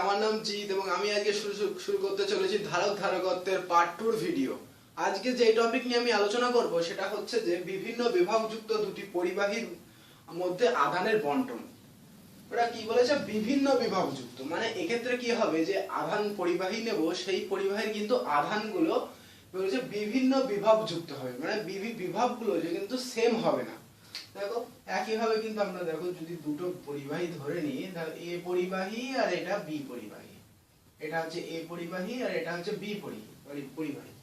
আমার নাম জিৎ এবং আমি আজকে শুরু করতে চলেছি ধারক ধারকত্বের পার্ট 2 এর ভিডিও। আজকে যে টপিক নিয়ে আমি আলোচনা করব সেটা হচ্ছে যে বিভিন্ন বিভবযুক্ত দুটি পরিবাহীর মধ্যে আধানের বণ্টন। ওরা কি বলেছে বিভিন্ন বিভবযুক্ত, মানে এক্ষেত্রে কি হবে যে আধান পরিবাহী নেব, সেই পরিবাহীর কিন্তু আধানগুলো বলেছে বিভিন্ন বিভবযুক্ত হবে, মানে বিভবগুলো যে কিন্তু সেম হবে না। দেখো একইভাবে কিন্তু আমরা দেখো যদি দুটো পরিবাহী ধরে নিই, তাহলে এ পরিবাহী আর এটা বি পরিবাহী, এটা হচ্ছে এ পরিবাহী আর এটা হচ্ছে বি পরিবাহী।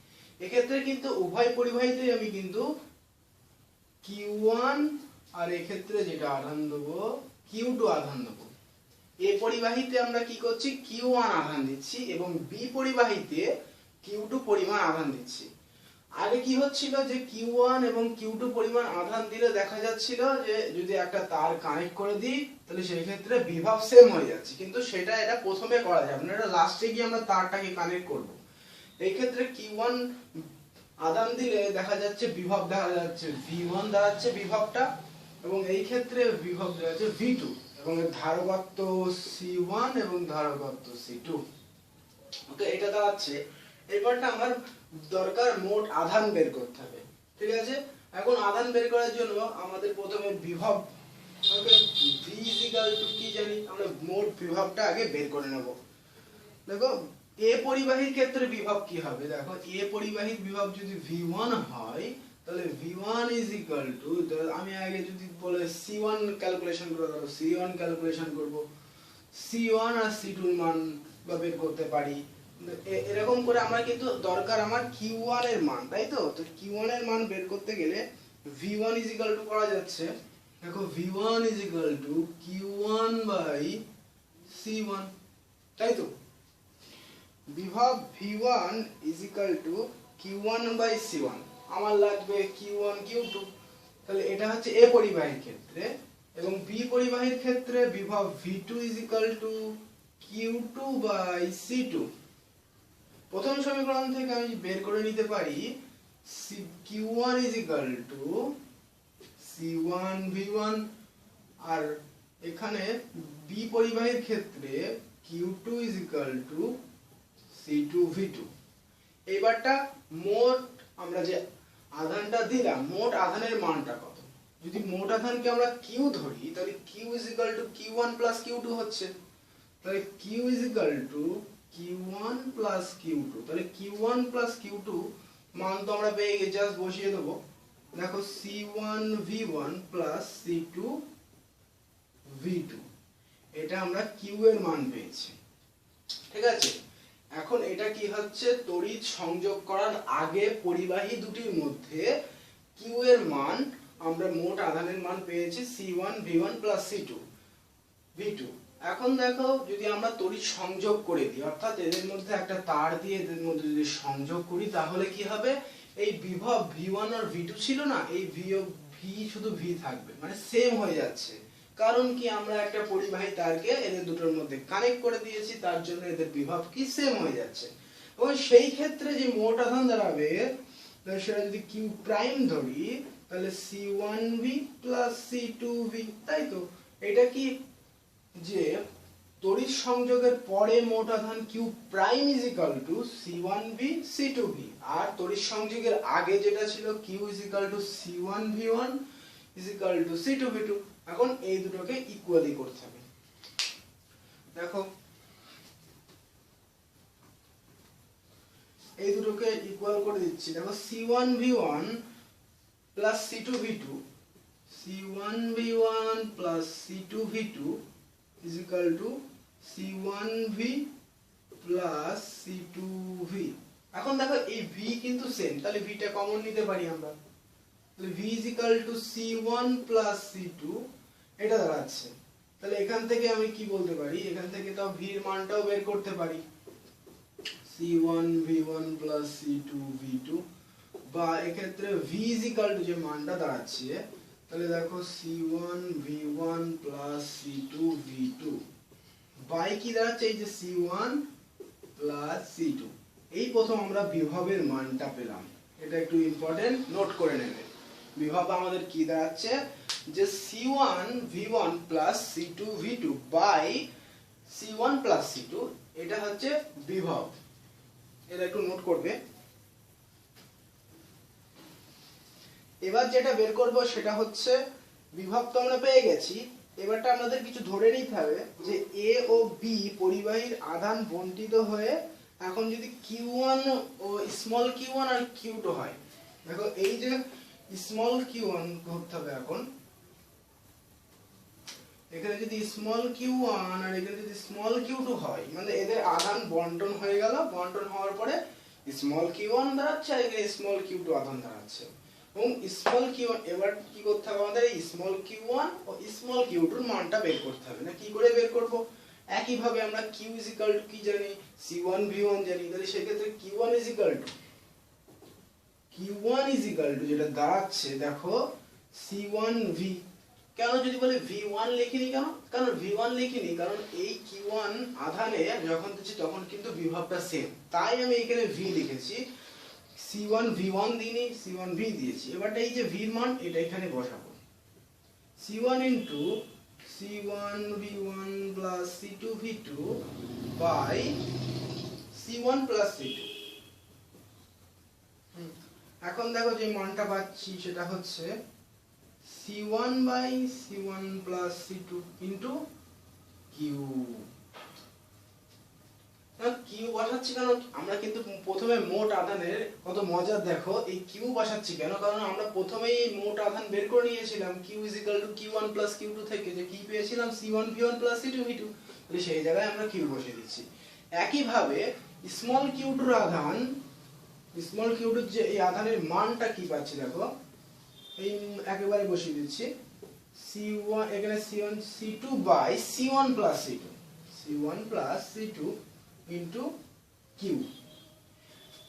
এক্ষেত্রে কিন্তু উভয় পরিবাহীতে আমি কিন্তু Q1 আর এক্ষেত্রে যেটা আধান দেবো Q2 আধান দেবো। এ পরিবাহীতে আমরা কি করছি Q1 আধান দিচ্ছি এবং বি পরিবাহীতে Q2 পরিমাণ আধান দিচ্ছি। আগে কি হচ্ছিল যে Q1 এবং Q2 পরিমাণ আধান দিলে দেখা যাচ্ছিল যে যদি একটা তার কানেক্ট করে দিই তাহলে সেই ক্ষেত্রে বিভব সেম হয়ে যাচ্ছে, কিন্তু সেটা এটা প্রথমে করা যাবে না, এটা লাস্টে গিয়ে আমরা তারটাকে কানেক্ট করব। এই ক্ষেত্রে Q1 আধান দিলে দেখা যাচ্ছে বিভব দেখা যাচ্ছে V1 দাঁড়াচ্ছে বিভবটা, এবং এই ক্ষেত্রে বিভব দাঁড়াচ্ছে V2 এবং এর ধারকত্ব C1 এবং ধারকত্ব C2। ওকে, এটা দাঁড়াচ্ছে। এবারটা আমার দরকার মোট আধান বের করতে হবে, ঠিক আছে। এখন আধান বের করার জন্য আমাদের প্রথমে বিভব, ওকে, V কি জানি আমরা মোট বিভবটা আগে বের করে নেব। দেখো এ পরিবাহীর ক্ষেত্রে বিভব কি হবে, দেখো এ পরিবাহীর বিভব যদি V1 হয় তাহলে V1 আমি আগে যদি বলে C1 ক্যালকুলেশন করে দেবো, C1 ক্যালকুলেশন করব, C1 আর C2 এর মান বের করতে পারি। এরকম করে আমরা কিন্তু দরকার আমার Q1 এর মান, তাই তো। তো Q1 এর মান বের করতে গেলে V1 করা যাচ্ছে, দেখো V1 Q1 বাই C1, তাই তো। বিভব V1 Q1 বাই C1, আমার লাগবে Q1 Q2, তাহলে এটা হচ্ছে এ পরিবাহীর ক্ষেত্রে। এবং বি পরিবাহীর ক্ষেত্রে বিভব V2 Q2 বাই C2। প্রথম সমীকরণ থেকে আমি বের করে নিতে পারি Q1 C1 V1, আর এখানে বি পরিবাহীর ক্ষেত্রে Q2 C2 V2। এইবারটা মোট আমরা যে আধানটা দিলাম, মোট আধানের মানটা কত। যদি মোট আধানকে আমরা Q ধরি তাহলে Q Q1 প্লাস Q2 হচ্ছে, তাহলে Q Q1 প্লাস Q2, তাহলে Q1 প্লাস Q2 মান তো আমরা পেয়ে গেছি, জাস্ট বসিয়ে দেব। দেখো C1 V1 plus C2 V2, এটা আমরা Q এর মান পেয়েছি, ঠিক আছে। এখন এটা কি হচ্ছে, তড়িৎ সংযোগ করার আগে পরিবাহী দুটির মধ্যে Q এর মান, আমরা মোট আধানের মান পেয়েছি C1 V1 plus C2 V2। এখন দেখো যদি আমরা তড়িৎ সংযোগ করে দিই, অর্থাৎ এদের মধ্যে একটা তার দিয়ে এদের মধ্যে যদি সংযোগ করি, তাহলে কি হবে, এই বিভব V1 আর V2 ছিল না, এই V শুধু V থাকবে, মানে সেম হয়ে যাচ্ছে। কারণ কি আমরা একটা পরিবাহী তারকে এদের দুটোর মধ্যে কানেক্ট করে দিয়েছি, তার জন্য এদের বিভব কি সেম হয়ে যাচ্ছে। এবং সেই ক্ষেত্রে যে মোট আধান দাঁড়াবে সেটা যদি Q প্রাইম ধরি তাহলে C1V প্লাস C2V, তাই তো। এটা কি যে তড়িৎ সংযোগের পরে মোট আধান Q প্রাইম C1V C2V, আর তড়িৎ সংযোগের আগে যেটা ছিল Q C1 V1 C2 V2। এখন এই দুটোকে ইকুয়ালি করতে হবে। দেখো এই দুটোকে ইকুয়াল করে দিচ্ছি, দেখো C1 V1 plus C2 V2, C1 V1 plus C2 V2 C1V plus C2V। এখন দেখো এই V কিন্তু সেম, তাহলে V টা কমন নিতে পারি আমরা, তাহলে V C1 প্লাস C2 এটা দাঁড়াচ্ছে। তাহলে এখান থেকে আমি কি বলতে পারি, এখান থেকে তো V এর মানটাও বের করতে পারি, C1 V1 plus C2 V2, বা এক্ষেত্রে V যে মানটা দাঁড়াচ্ছে, তাহলে দেখো C1 V1 plus C2 V2 by কি দাঁড়াচ্ছে, এই যে C1 প্লাস C2। এই প্রথম আমরা বিভবের মানটা পেলাম, এটা একটু ইম্পর্টেন্ট, নোট করে নেবে। বিভব আমাদের কি দাঁড়াচ্ছে যে C1 V1 plus C2 V2 by C1 plus C2 এটা হচ্ছে বিভব, এটা একটু নোট করবে। এবার যেটা বের করব সেটা হচ্ছে বিভব তো আমরা পেয়ে গেছি, এবারটা আমাদের কিছু ধরে নিতে হবে যে A ও B পরিবাহীর আধান বণ্টিত হয়ে এখন যদি Q1 ও স্মল q1 আর Q2 হয়, দেখো এই যে স্মল q1 করতে হবে, এখন এখানে যদি স্মল q1 আর এখানে যদি স্মল q2 হয়, মানে এদের আধান বণ্টন হয়ে গেল, বণ্টন হওয়ার পরে স্মল q1 দাঁড়াচ্ছে আর এখানে স্মল q2 আধান দাঁড়াচ্ছে। এবং স্মল q1 এবার কি করতে হবে আমাদের, এই স্মল q1 ও স্মল q2 এর মানটা বের করতে হবে। না কি করে বের করব, একই ভাবে আমরা q কি জানি, c1 v1 জানি, তাহলে সেই ক্ষেত্রে q1 যেটা দাঁড়াচ্ছে দেখো c1 v। কেন যদি বলে v1 লিখিনি, কেন কারণ v1 লিখিনি কারণ এই q1 আধানে যখন দিচ্ছি তখন কিন্তু বিভবটা সেম, তাই আমি এখানে v লিখেছি। c1 v1 দিইনি, c1 v দিয়েছি। এবারটা এই যে v এর মান এটা এখানে বসাবো, c1 into c1 v1 plus c2 v2 by c1 plus c2। এখন দেখো যে মানটা পাচ্ছি সেটা হচ্ছে c1 by c1 plus c2 into q। Q বসাচ্ছি কেন, আমরা কিন্তু প্রথমে মোট আধানের কত মজা দেখো, এই কিউ বসাচ্ছি কেন, কারণ আমরা প্রথমেই মোট আধান বের করে নিয়েছিলাম q q1 q2 থেকে, যে কি পেয়েছিলাম c1 v1 c2 v2, তাহলে সেই জায়গায় আমরা কিউ বসিয়ে দিচ্ছি। একই ভাবে স্মল q2 এর আধান, স্মল q2 এর যে এই আধানের মানটা কি পাচ্ছি দেখো, এই একেবারে বসিয়ে দিচ্ছি c1, এখানে c1 c2 by c1 c2, c1 c2 into q।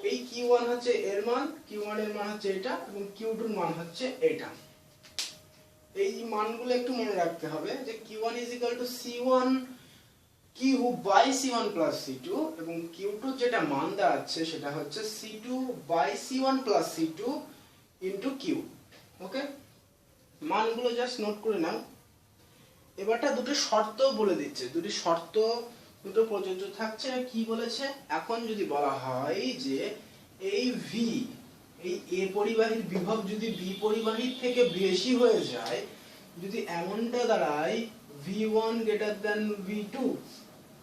এই q1 হচ্ছে এর মান, q1 এর মান হচ্ছে এটা এবং q2 এর মান হচ্ছে এটা। এই মানগুলো একটু মনে রাখতে হবে যে q1 c1 q by c1 c2 এবং q2 যেটা মান দাঁড়াচ্ছে সেটা হচ্ছে c2 by c1 c2 into q। ওকে, মানগুলো জাস্ট নোট করে নাও। এবারটা দুটো শর্ত বলে দিচ্ছে, দুটো শর্ত দুটো প্রযোজ্য থাকছে। কি বলেছে, এখন যদি বলা হয় যে এই v, এই a পরিবাহীর বিভব যদি b পরিবাহীর থেকে বেশি হয়ে যায়, যদি এমনটা দাঁড়ায় v1 গ্রেটার দ্যান v2,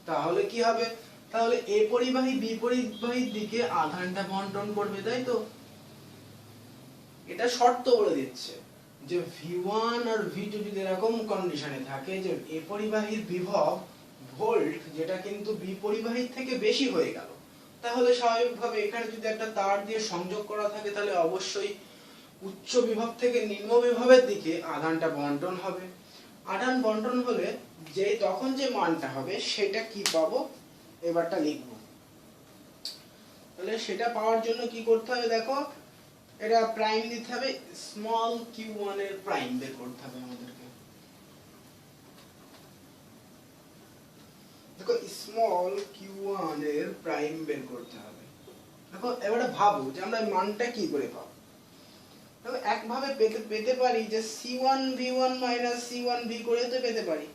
তাহলে কি হবে, তাহলে a পরিবাহী b পরিবাহীর দিকে আধানটা বণ্টন করবে, তাই তো। এটা শর্ত বলে দিচ্ছে যে v1 আর v2 যদি এরকম কন্ডিশনে থাকে যে a পরিবাহীর বিভব ভোল্ট যেটা কিন্তু b পরিবাহীর থেকে বেশি হয়ে গেল, তাহলে স্বাভাবিকভাবে এখানে যদি একটা তার দিয়ে সংযোগ করা থাকে তাহলে অবশ্যই উচ্চ বিভব থেকে নিম্ন বিভবের দিকে আধানটা বণ্টন হবে। আধান বণ্টন হলে যে তখন যে মানটা হবে সেটা কি পাবো, এবারটা লিখবো। তাহলে সেটা পাওয়ার জন্য কি করতে হবে দেখো, এটা প্রাইম দিতে হবে, স্মল q1 এর প্রাইম বের করতে হবে আমাদেরকে। দেখো স্মল q1 এর প্রাইম বের করতে হবে। দেখো এবারে ভাবো যে আমরা মানটা কি করে পাবো। দেখো একভাবে পেতে পারি যে c1 v1 c1 v করে তো পেতে পারি,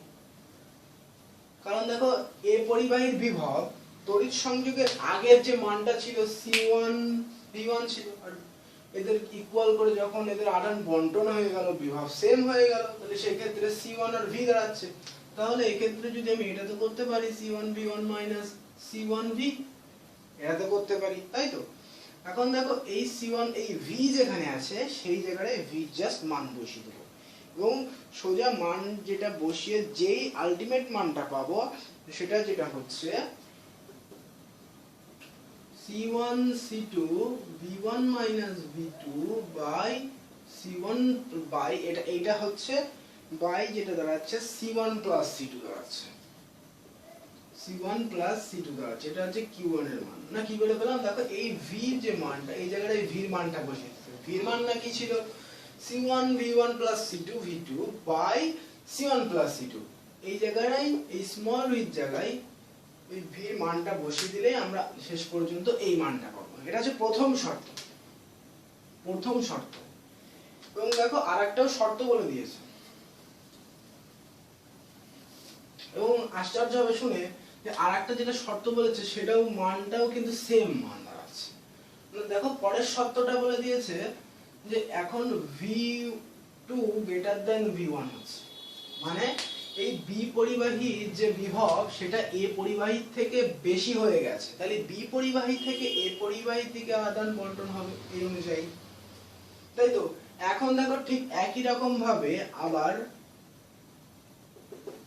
কারণ দেখো a পরিবাহীর বিভব তড়িৎ সংযোগের আগের যে মানটা ছিল c1 v1 ছিল, আর এদের ইকুয়াল করে যখন এদের আধান বণ্টন হয়ে গেল বিভব সেম হয়ে গেল, তাহলে সেই ক্ষেত্রে c1 আর v দাঁড়াচ্ছে। তাহলে এই ক্ষেত্রে যদি আমি এটা তো করতে পারি c1 v1 c1 v, এটা তো করতে পারি, তাই তো। এখন দেখো এই c1 এই v যেখানে আছে সেই জায়গায় v জাস্ট মান বসিয়ে দেব এবং সোজা মান যেটা বসিয়ে যেই আলটিমেট মানটা পাবো সেটা যেটা হচ্ছে c1 c2 v1 v2 by c1 by এটা হচ্ছে বাই যেটা দাঁড়াচ্ছে c1 c2 দাঁড়াচ্ছে, c1 c2 দাঁড়াচ্ছে, এটা হচ্ছে q1 এর মান। না কি করে পেলাম, দেখো এই v যে মানটা এই জায়গায় v এর মানটা বসিয়ে দিতে হবে। v এর মান না কি ছিল, c1 v1 c2 v2 by c1 c2, এই জায়গায় এই স্মল v এর জায়গায় এই v এর মানটা বসিয়ে দিলে আমরা শেষ পর্যন্ত এই মানটা পাবো। এটা হচ্ছে প্রথম শর্ত, প্রথম শর্ত। এবং দেখো আরেকটাও শর্ত বলে দিয়েছে, এবং আশ্চর্য হবে শুনে যে আরেকটা যেটা শর্ত বলেছে সেটাও মানটাও কিন্তু সেম মান দাঁড়াচ্ছে। দেখো পরের শর্তটা বলে দিয়েছে যে এখন V2 গ্রেটার দেন V1 হচ্ছে, মানে এই বি পরিবাহীর যে বিভব সেটা এ পরিবাহী থেকে বেশি হয়ে গেছে, তাহলে বি পরিবাহী থেকে এ পরিবাহীর দিকে আদান বন্টন হবে এই অনুযায়ী, তাই তো। এখন দেখো ঠিক একই রকম ভাবে আবার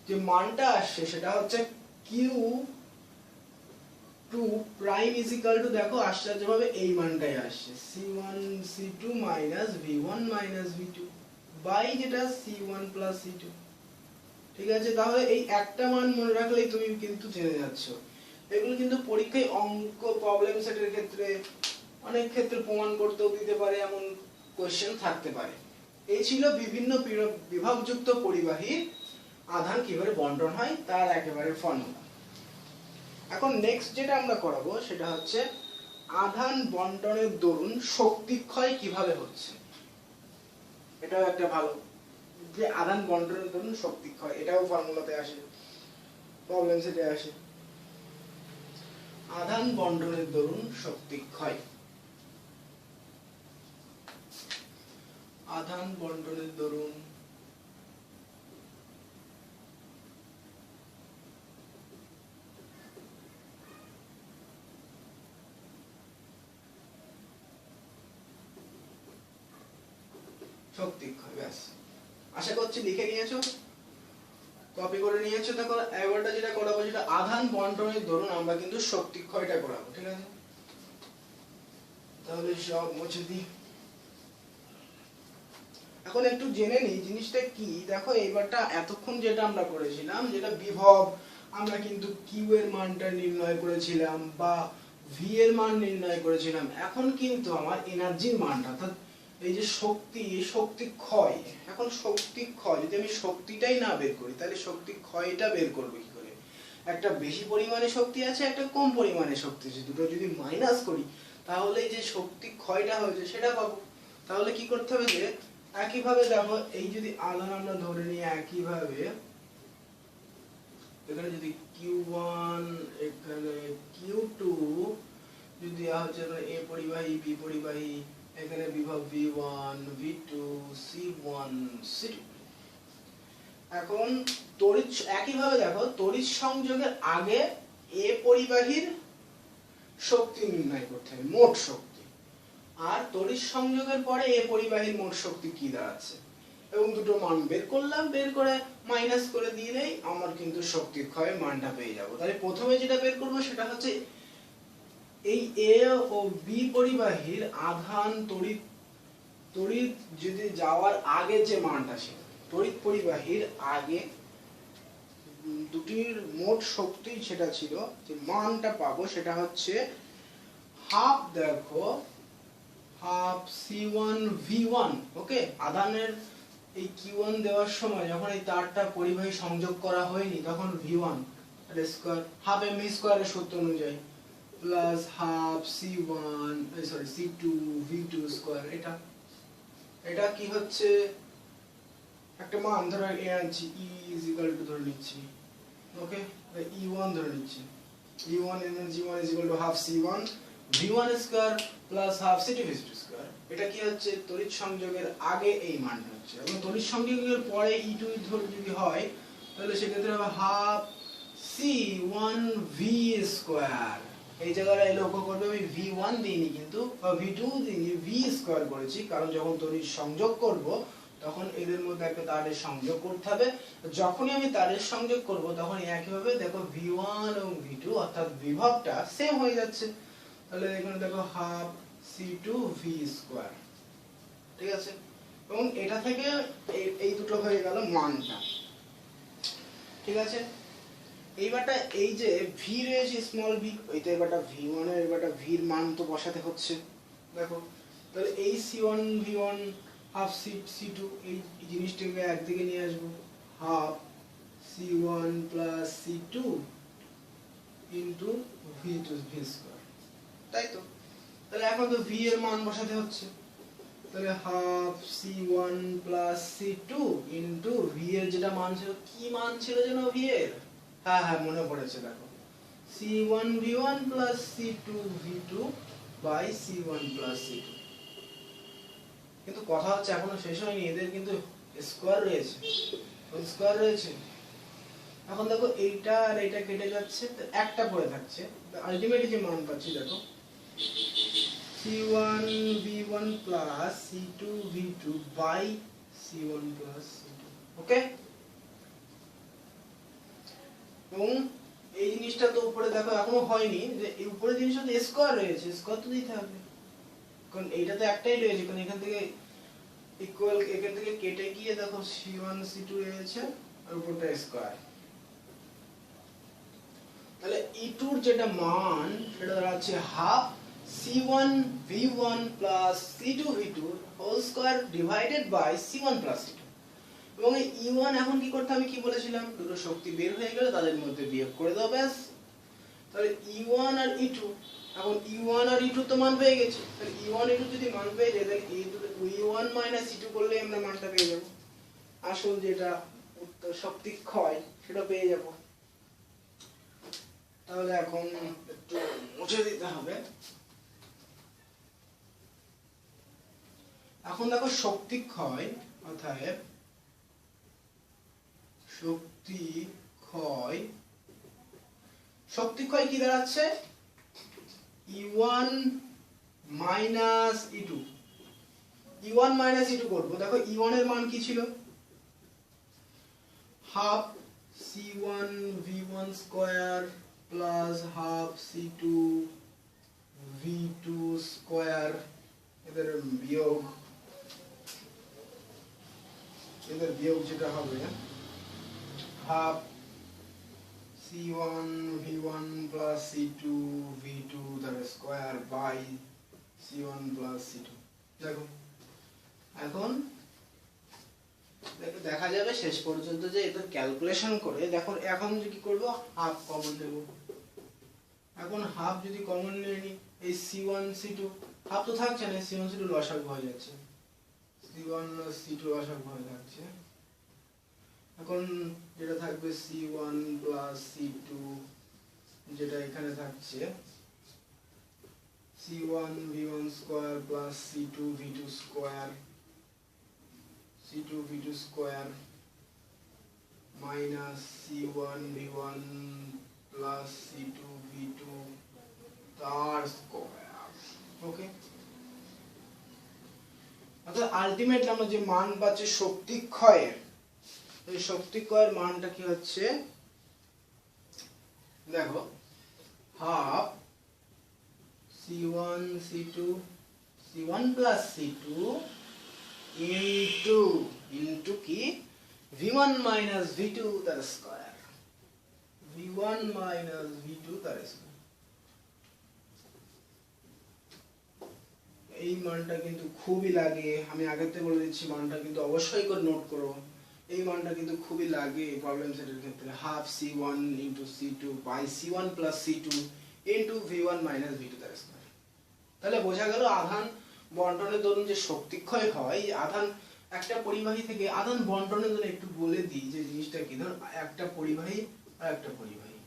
যে মানটা আসছে সেটা হচ্ছে Q2 prime is equal to, দেখো আশ্চর্যভাবে এই মানটাই আসছে C1 C2 minus V1 minus V2 by যেটা C1 প্লাস C2। ঠিক আছে, তাহলে এই একটা মান মনে রাখলেই তুমি কিন্তু জেনে যাচ্ছ। এগুলো কিন্তু পরীক্ষায় অঙ্ক প্রবলেম সেটের ক্ষেত্রে অনেক ক্ষেত্রে প্রমাণ করতেও দিতে পারে, এমন কোশ্চেন থাকতে পারে। এই ছিল বিভিন্ন বিভবযুক্ত পরিবাহীর আধান কিভাবে বন্টন হয় তার একেবারে ফর্মুলা। এখন নেক্সট যেটা আমরা করাবো সেটা হচ্ছে আধান বন্টনের দরুন শক্তি ক্ষয় কিভাবে হচ্ছে। এটাও একটা ভালো যে আধান বন্টনের দরুন শক্তি ক্ষয়, এটাও ফর্মুলাতে আসে, প্রবলেম সেটে আসে। আধান বন্টনের দরুন শক্তি ক্ষয়, আধান বন্টনের দরুন শক্তি ক্ষয়। ব্যাস, আশা করছি লিখে নিয়েছো, কপি করে নিয়েছো। দেখো এবারটা যেটা করাবো সেটা আধান বন্টনের দরুন আমরা কিন্তু শক্তি ক্ষয়টা করাবো, ঠিক আছে। তাহলে সব মুছে দিই। এখন একটু জেনে নিই জিনিসটা কি। দেখো এইবারটা এতক্ষণ যেটা আমরা করেছিলাম, যেটা বিভব আমরা কিন্তু কিউ এর মানটা নির্ণয় করেছিলাম বা ভি এর মান নির্ণয় করেছিলাম। এখন কিন্তু আমার এনার্জির মানটা, অর্থাৎ এই যে শক্তি, এই শক্তি ক্ষয়, এখন শক্তি ক্ষয় যদি আমি শক্তিটাই না বের করি তাহলে শক্তি ক্ষয়টা বের করব কি করে। একটা বেশি পরিমাণে শক্তি আছে, একটা কম পরিমাণে শক্তি আছে, দুটো যদি মাইনাস করি তাহলে যে শক্তি ক্ষয়টা হয়েছে সেটা পাবো। তাহলে কি করতে হবে যে একইভাবে দেখো এই যদি আধান আমরা ধরে নিই একইভাবে, এখানে যদি Q1 এখানে Q2 যদি হচ্ছে এ পরিবাহী বি পরিবাহী, এখানে বিভব V1 V2 C1 C2। এখন তড়িৎ একইভাবে দেখো তড়িৎ সংযোগের আগে এ পরিবাহীর শক্তি নির্ণয় করতে হবে, মোট শক্তি, আর তড়িৎ সংযোগের পরে এ পরিবাহীর মোট শক্তি কি দাঁড়াচ্ছে, এবং দুটো মান বের করলাম, বের করে মাইনাস করে দিলেই আমার কিন্তু শক্তি ক্ষয়ের মানটা পেয়ে যাব। তাহলে প্রথমে যেটা বের করব সেটা হচ্ছে এই এ ও বি পরিবাহীর আধান তড়িৎ যদি যাওয়ার আগে যে মানটা ছিল, তড়িৎ পরিবাহীর আগে দুটির মোট শক্তি সেটা ছিল, যে মানটা পাবো সেটা হচ্ছে হাফ, দেখো হাফ C1 V1। ওকে, আধানের এই Q1 দেওয়ার সময় যখন এই তারটা পরিবাহী সংযোগ করা হয়নি তখন V1 এর স্কয়ার হাফ এম স্কয়ার এর সূত্র অনুযায়ী plus half C1 C2 V2 square. এটা কি হচ্ছে একটা মান ধরো এ আনছি, E ইজ ইকুয়াল টু ধরে নিচ্ছি, ওকে E1 ধরে নিচ্ছি, E1 energy 1 is equal to half C1 V1 square plus half C2 V2 square. এটা কি হচ্ছে তড়িৎ সংযোগের আগে এই মানটা হচ্ছে, এবং তড়িৎ সংযোগের পরে E2 ধরে যদি হয় তাহলে সেক্ষেত্রে হবে হাফ C1 V স্কয়ার। এই জায়গায় লক্ষ্য করবে আমি V1 দিইনি কিন্তু, বা V2 দিইনি, V স্কয়ার করেছি, কারণ যখন তড়িৎ সংযোগ করব তখন এদের মধ্যে একটা তারের সংযোগ করতে হবে। যখনই আমি তারের সংযোগ করব তখন একইভাবে দেখো V1 এবং V2 অর্থাৎ বিভবটা সেম হয়ে যাচ্ছে। তাহলে এখানে দেখো হাফ C2 V স্কয়ার, ঠিক আছে। এবং এটা থেকে এই দুটো হয়ে গেল মানটা, ঠিক আছে। এইবারটা এই যে V রয়েছে স্মল v, ওইটা এবারটা V1 এর এবারটা V এর মান তো বসাতে হচ্ছে। দেখো তাহলে এই C1 V1 হাফ C2 এই জিনিসটাকে একদিকে নিয়ে আসবো, half C1 plus C2 into V2 V square, তাই তো। তাহলে এখন তো V এর মান বসাতে হচ্ছে, তাহলে half C1 plus C2 into V এর যেটা মান ছিল, কি মান ছিল যেন V এর হ্যাঁ হ্যাঁ মনে পড়েছে, দেখো C1V1 plus C2V2 by C1 plus C2। কিন্তু কথা হচ্ছে এখনো শেষ হয়নি, এদের কিন্তু স্কয়ার রয়েছে, হোল স্কয়ার রয়েছে। এখন দেখো এইটা আর এইটা কেটে যাচ্ছে, তো একটা পড়ে থাকছে। আলটিমেটলি যে মান পাচ্ছি দেখো C1V1 plus C2V2 by C1 plus C2। ওকে, এবং এই জিনিসটা তো উপরে দেখো এখনো হয়নি, যে এই উপরে জিনিসটা তো স্কয়ার রয়েছে, স্কয়ার তো দিতে হবে, কারণ এইটা তো একটাই রয়েছে, কারণ এখান থেকে ইকুয়াল, এখান থেকে কেটে গিয়ে দেখো C1 C2 রয়েছে আর উপরটা স্কয়ার। তাহলে E2 এর যেটা মান সেটা দাঁড়াচ্ছে half C1V1 plus C2V2 whole square divided by C1 plus C2। এবং এই E1 এখন কি করতে হবে, কি বলেছিলাম, দুটো শক্তি বের হয়ে গেলে তাদের মধ্যে বিয়োগ করে দাও, ব্যাস। তাহলে E1 আর E2, এখন E1 আর E2 তো মান পেয়ে গেছি, তাহলে E1 E2 যদি মান পেয়ে যায়, তাহলে E1 মাইনাস E2 করলে আমরা মানটা পেয়ে যাব, আসল যেটা উত্তর শক্তি ক্ষয় সেটা পেয়ে যাব। তাহলে এখন একটু মুছে দিতে হবে। এখন দেখো শক্তি ক্ষয়, অর্থাৎ শক্তি ক্ষয় কি দাঁড়াচ্ছে, E1 minus E2। E1 minus E2 করবো, দেখো E1 এর মান কি ছিল, half C1V1 square plus half C2V2 square, এদের বিয়োগ যেটা হবে হাফ C1V1 plus C2V2 তার square by C1 plus C2। দেখো এখন দেখা যাবে শেষ পর্যন্ত যে এদের ক্যালকুলেশন করে, দেখো এখন কি করব, হাফ কমন নেব। এখন হাফ যদি কমন নিয়ে নি, এই C1 C2 হাফ তো থাকছে না, C1 C2 লসাগু হয়ে যাচ্ছে, C1 C2 লসাগু হয়ে যাচ্ছে। এখন যেটা থাকবে C1 plus C2, যেটা এখানে থাকছে C1V1 square plus C2V2 square, C2V2 square minus C1V1 plus C2V2 তার স্কয়ার। ওকে, অর্থাৎ আলটিমেটলি আমরা যে মান পাচ্ছি শক্তি ক্ষয়ের, এই শক্তি ক্ষয়ের মানটা কি হচ্ছে, দেখো half C1 C2 C1 plus C2 into কি V1 minus V2 তার স্কয়ার, V1 minus V2 তার স্কয়ার। এই মানটা কিন্তু খুবই লাগে, আমি আগেতে বলে দিচ্ছি, মানটা কিন্তু অবশ্যই করে নোট করো, এই মানটা কিন্তু খুবই লাগে প্রবলেম সেটের ক্ষেত্রে, half C1 into C2 by C1 plus C2 into V1 minus V2 তার স্কয়ার। তাহলে বোঝা গেল আধান বন্টনের দরুন যে শক্তিক্ষয় হয়, আধান একটা পরিবাহী থেকে আধান বন্টনের জন্য একটু বলে দিই যে জিনিসটা কি, ধর একটা পরিবাহী আর একটা পরিবাহী,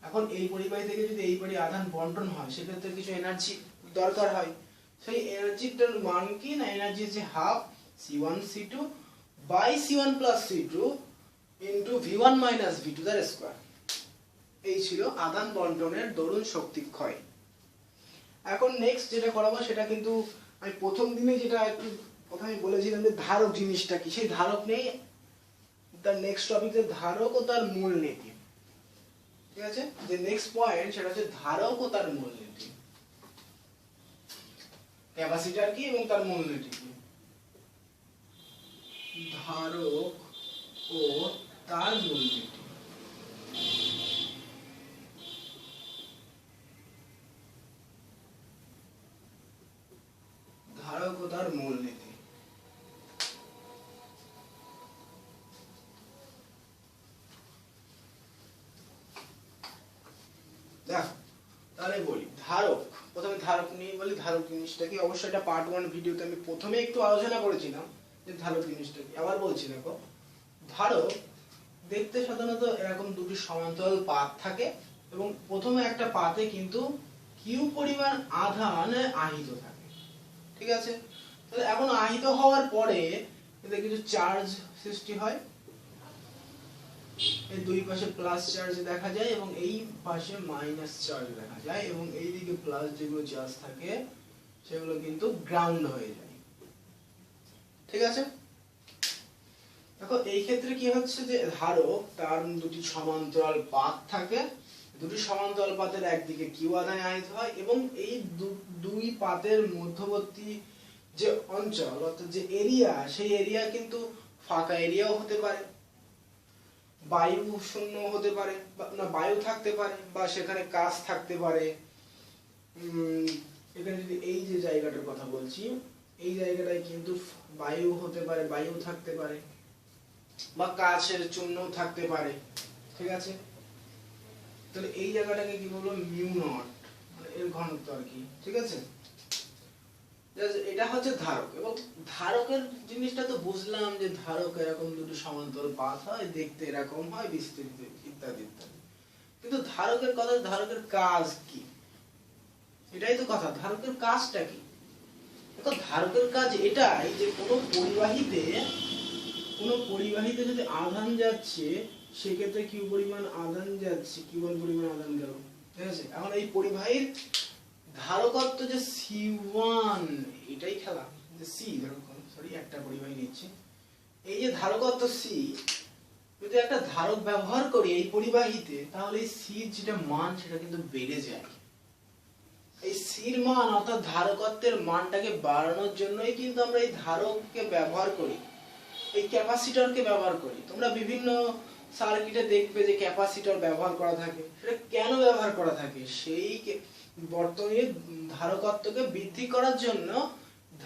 এখন এই পরিবাহী থেকে যদি এই পরি আধান বন্টন হয়, সেক্ষেত্রে কিছু এনার্জি দরকার হয়, সেই এনার্জিটার মান কি না, এনার্জি যে half C1 C2 by C1 plus C2 into V1 minus V2 তার স্কয়ার। এই ছিল আধান বন্টনের দরুন শক্তিক্ষয়। এখন নেক্সট যেটা করাবো সেটা কিন্তু আমি প্রথম দিনে যেটা একটু প্রথমে বলেছিলাম যে ধারক জিনিসটা কি, সেই ধারক নেই, তার নেক্সট টপিক যে ধারক ও তার মূলনীতি। ঠিক আছে, যে নেক্সট পয়েন্ট সেটা হচ্ছে ধারক ও তার মূলনীতি, ক্যাপাসিটর কি এবং তার মূলনীতি কি। ধারক ও তার মূলনীতি, ধারক ও তার মূলনীতি। দেখো তাহলে বলি ধারক, প্রথমে ধারক নিয়ে বলি, ধারক জিনিসটা কি, অবশ্যই এটা পার্ট 1 ভিডিওতে আমি প্রথমে একটু আলোচনা করেছিলাম যে ধারক জিনিসটা কি, আবার বলছি। দেখো ধারক দেখতে সাধারণত এরকম দুটি সমান্তরাল পাত থাকে এবং প্রথমে একটা পাতে কিন্তু কিউ পরিমাণ আধান আহিত থাকে। ঠিক আছে, তাহলে এখন আহিত হওয়ার পরে এতে কিছু চার্জ সৃষ্টি হয়, এই দুই পাশে প্লাস চার্জ দেখা যায় এবং এই পাশে মাইনাস চার্জ দেখা যায় এবং এই দিকে প্লাস যেগুলো চার্জ থাকে সেগুলো কিন্তু গ্রাউন্ড হয়ে যায়। ঠিক আছে, দেখো এই ক্ষেত্রে কি হচ্ছে যে ধারক তার দুটি সমান্তরাল পাত থাকে, দুটি সমান্তরাল পাতের একদিকে কিউ আধানে আহিত হয় এবং এই দুই পাতের মধ্যবর্তী যে অঞ্চল অর্থাৎ যে এরিয়া, সেই এরিয়া কিন্তু ফাঁকা এরিয়াও হতে পারে, বায়ু শূন্য হতে পারে, না বায়ু থাকতে পারে বা সেখানে কাঁচ থাকতে পারে। এখানে যদি এই যে জায়গাটার কথা বলছি, এই জায়গাটায় কিন্তু বায়ু হতে পারে, বায়ু থাকতে পারে বা কাঁচের চূর্ণ থাকতে পারে। ঠিক আছে, তাহলে এই জায়গাটাকে কি বলবো, মিউ নট, মানে এর ঘনত্ব আর কি। ঠিক আছে, এটা হচ্ছে ধারক। এবং ধারকের জিনিসটা তো বুঝলাম যে ধারক এরকম দুটো সমান্তরাল পাত হয়, দেখতে এরকম হয়, বিস্তৃত ইত্যাদি ইত্যাদি। কিন্তু ধারকের কথা, ধারকের কাজ কি, এটাই তো কথা। ধারকের কাজটা কি? দেখো ধারকের কাজ এটাই যে কোনো পরিবাহীতে যদি আধান যাচ্ছে সেক্ষেত্রে কিউ পরিমাণ আধান যাচ্ছে, কিউ পরিমাণ আধান গেল। ঠিক আছে, এখন এই পরিবাহীর ধারকত্ব যে C1, এটাই খেলা যে C, সরি একটা পরিবাহী নিচ্ছে, এই যে ধারকত্ব C, যদি একটা ধারক ব্যবহার করি এই পরিবাহীতে, তাহলে এই C যেটা মান সেটা কিন্তু বেড়ে যায়। এই সির মান অর্থাৎ ধারকত্বের মানটাকে বাড়ানোর জন্যই কিন্তু আমরা এই ধারককে ব্যবহার করি, এই ক্যাপাসিটরকে ব্যবহার করি। তোমরা বিভিন্ন সার্কিটে দেখবে যে ক্যাপাসিটর ব্যবহার করা থাকে। সেটা কেন ব্যবহার করা থাকে? সেই বর্তনীর ধারকত্বকে বৃদ্ধি করার জন্য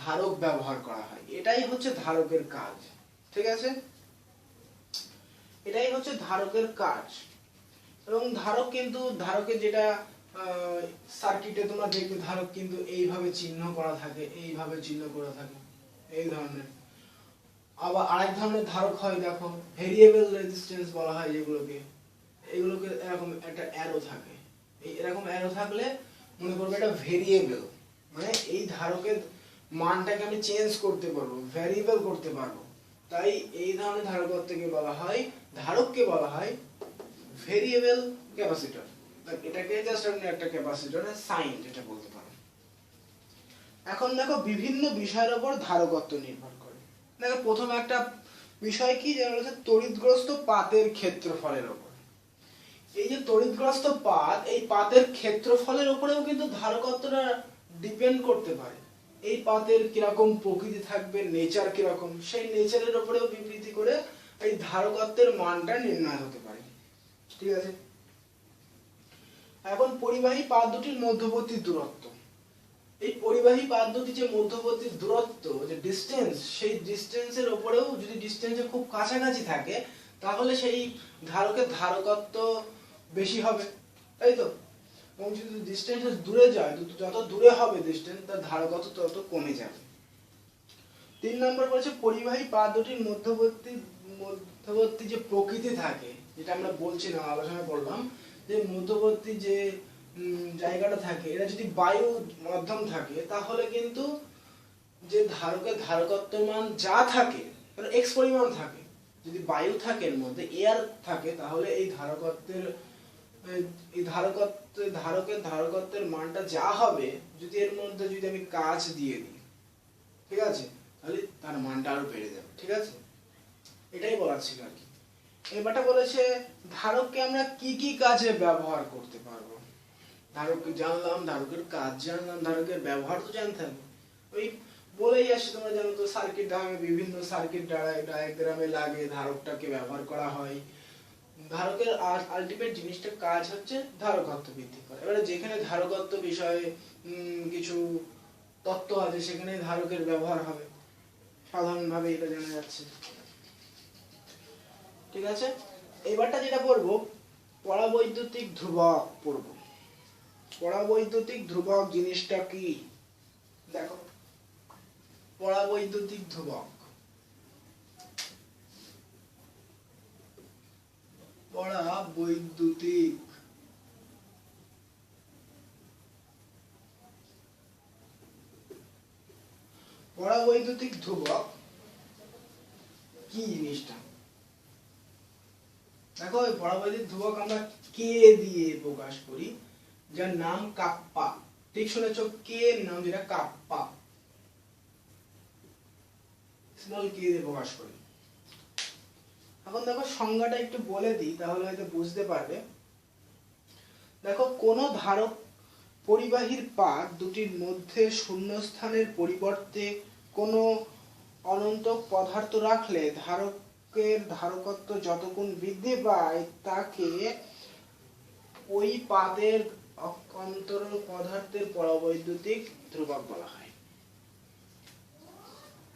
ধারক ব্যবহার করা হয়। এটাই হচ্ছে ধারকের কাজ। ঠিক আছে, এটাই হচ্ছে ধারকের কাজ। এবং ধারক কিন্তু, ধারকের যেটা সার্কিটে তোমরা দেখবে ধারক কিন্তু এইভাবে চিহ্ন করা থাকে, এইভাবে চিহ্ন করা থাকে, এই ধরনের। আবার আরেক ধরনের ধারক হয়, দেখো ভেরিয়েবল রেজিস্ট্যান্স বলা হয় যেগুলোকে, এগুলোকে এরকম একটা অ্যারো থাকে, এই এরকম অ্যারো থাকলে মনে করবে এটা ভেরিয়েবল, মানে এই ধারকের মানটাকে আমি চেঞ্জ করতে পারবো, ভ্যারিয়েবল করতে পারবো। তাই এই ধরনের ধারকত্বকে বলা হয়, ধারককে বলা হয় ভেরিয়েবল ক্যাপাসিটর। এটাকে জাস্ট আপনি একটা ক্যাপাসিটরের সাইন যেটা বলতে পারেন। এখন দেখো বিভিন্ন বিষয়ের উপর ধারকত্ব নির্ভর করে। দেখো প্রথম একটা বিষয় কি, যেটা হচ্ছে তড়িৎগ্রস্ত পাতের ক্ষেত্রফলের উপর। এই যে তড়িৎগ্রস্ত পাত, এই পাতের ক্ষেত্রফলের উপরেও কিন্তু ধারকত্বটা ডিপেন্ড করতে পারে। এই পাতের কিরকম প্রকৃতি থাকবে, নেচার কিরকম, সেই নেচারের উপরেও বিবৃতি করে এই ধারকত্বের মানটা নির্ণয় হতে পারে। ঠিক আছে, এখন পরিবাহী পাত দুটির মধ্যবর্তী দূরত্ব। এই পরিবাহী পাত দুটি যে মধ্যবর্তী দূরত্ব, যে ডিসটেন্স, সেই ডিসটেন্সের উপরেও যদি ডিসটেন্সে খুব কাছাকাছি থাকে তাহলে সেই ধারকের ধারকত্ব বেশি হবে, তাই তো? এবং যদি ডিসটেন্স দূরে যায়, যত দূরে হবে ডিসটেন্স, তার ধারকত্ব তত কমে যাবে। 3 নম্বর বলছে পরিবাহী পাত দুটির মধ্যবর্তী যে প্রকৃতি থাকে, যেটা আমরা বলছিলাম, আলোচনা করলাম, যে মধ্যবর্তী যে জায়গাটা থাকে, এটা যদি বায়ু মাধ্যম থাকে তাহলে কিন্তু যে ধারকের ধারকত্ব মান যা থাকে, এক্স পরিমাণ থাকে। যদি বায়ু থাকে, এর মধ্যে এয়ার থাকে, তাহলে এই ধারকের ধারকত্বের মানটা যা হবে, যদি এর মধ্যে যদি আমি কাঁচ দিয়ে দিই, ঠিক আছে, তাহলে তার মানটা আরো বেড়ে যাবে। ঠিক আছে, এটাই বলার ছিল আর কি। এবারটা বলেছে ধারককে আমরা কি কি কাজে ব্যবহার করতে পারবো। ধারক জানলাম, ধারকের কাজ জানলাম, ধারকের ব্যবহার তো জানতে হবে। ওই বলেই আসি, তোমরা জানো তো সার্কিট ডায়াগ্রামে, বিভিন্ন সার্কিট ডায়াগ্রামে লাগে ধারকটাকে ব্যবহার করা হয়। ধারকের আলটিমেট জিনিসটা কাজ হচ্ছে ধারকত্ব বৃদ্ধি করা। এবারে যেখানে ধারকত্ব বিষয়ে কিছু তত্ত্ব আছে সেখানে ধারকের ব্যবহার হবে, সাধারণভাবে এটা জানা যাচ্ছে। ঠিক আছে, এবারটা যেটা পড়বো পরাবৈদ্যুতিক ধ্রুবক পড়ব। পরাবৈদ্যুতিক ধ্রুবক জিনিসটা কি? দেখো পরাবৈদ্যুতিক ধ্রুবক, পরাবৈদ্যুতিক পরাবৈদ্যুতিক ধ্রুবক কি জিনিসটা? দেখো এই পরাবৈদ্যুতিক ধ্রুবক আমরা কে দিয়ে প্রকাশ করি, যার নাম কাপ্পা। ঠিক শুনেছো, কে নাম যেটা কাপ্পা, স্মল কে দিয়ে প্রকাশ করি। এখন দেখো সংজ্ঞাটা একটু বলে দিই, তাহলে হয়তো বুঝতে পারবে। দেখো কোন ধারক পরিবাহীর পাত দুটির মধ্যে শূন্যস্থানের পরিবর্তে কোনো অনন্ত পদার্থ রাখলে ধারকের ধারকত্ব যতগুণ বৃদ্ধি পায় তাকে ওই পাতের অন্তর পদার্থের পরাবৈদ্যুতিক ধ্রুবক বলা হয়।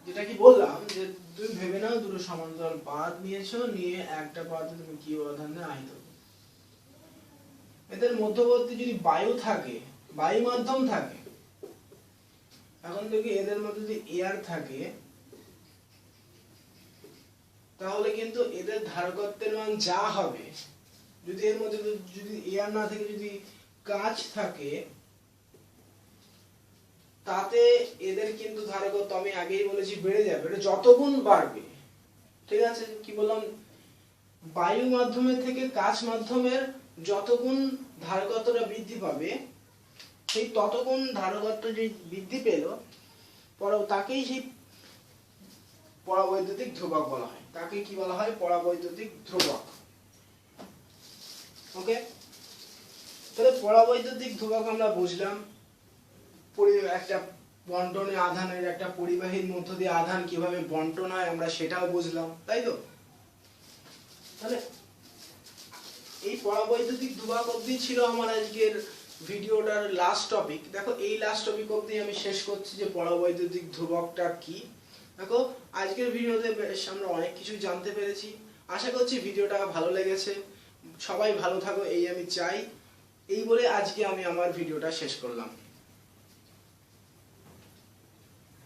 যেটা কি বললাম যে তুমি ভেবে নাও দুটো সমান্তরাল পাত নিয়েছো, নিয়ে একটা পাতে তুমি কি আধানে আহিত, এদের মধ্যবর্তী যদি বায়ু থাকে, বায়ু মাধ্যম থাকে, এখন দেখি এদের মধ্যে যদি এয়ার থাকে, তাহলে কিন্তু এদের ধারকত্বের মান যা হবে, যদি এর মধ্যে যদি এয়ার না থেকে যদি কাঁচ থাকে, তাতে এদের কিন্তু ধারকত্ব আমি আগেই বলেছি বেড়ে যাবে, এটা যত গুণ বাড়বে। ঠিক আছে, কি বললাম, বায়ু মাধ্যমের থেকে কাঁচ মাধ্যমের যত গুণ ধারকত্বটা বৃদ্ধি পাবে, সেই তত গুণ ধারকত্ব যে বৃদ্ধি পেল তাকেই সেই পরাবৈদ্যুতিক ধ্রুবক বলা হয়। তাকে কি বলা হয়? পরাবৈদ্যুতিক ধ্রুবক। ওকে, তাহলে পরাবৈদ্যুতিক ধ্রুবক আমরা বুঝলাম, একটা বন্টনের আধানের, একটা পরিবাহীর মধ্য দিয়ে আধান কিভাবে বন্টন হয় আমরা সেটাও বুঝলাম, তাই তো? তাহলে এই পরাবৈদ্যুতিক ধ্রুবক অবধি ছিল আমার আজকের ভিডিওটার লাস্ট টপিক। দেখো এই লাস্ট টপিক অবধি আমি শেষ করছি যে পরাবৈদ্যুতিক ধ্রুবকটা কি। দেখো আজকের ভিডিওতে আমরা অনেক কিছু জানতে পেরেছি। আশা করছি ভিডিওটা ভালো লেগেছে। সবাই ভালো থাকো এই আমি চাই। এই বলে আজকে আমি আমার ভিডিওটা শেষ করলাম।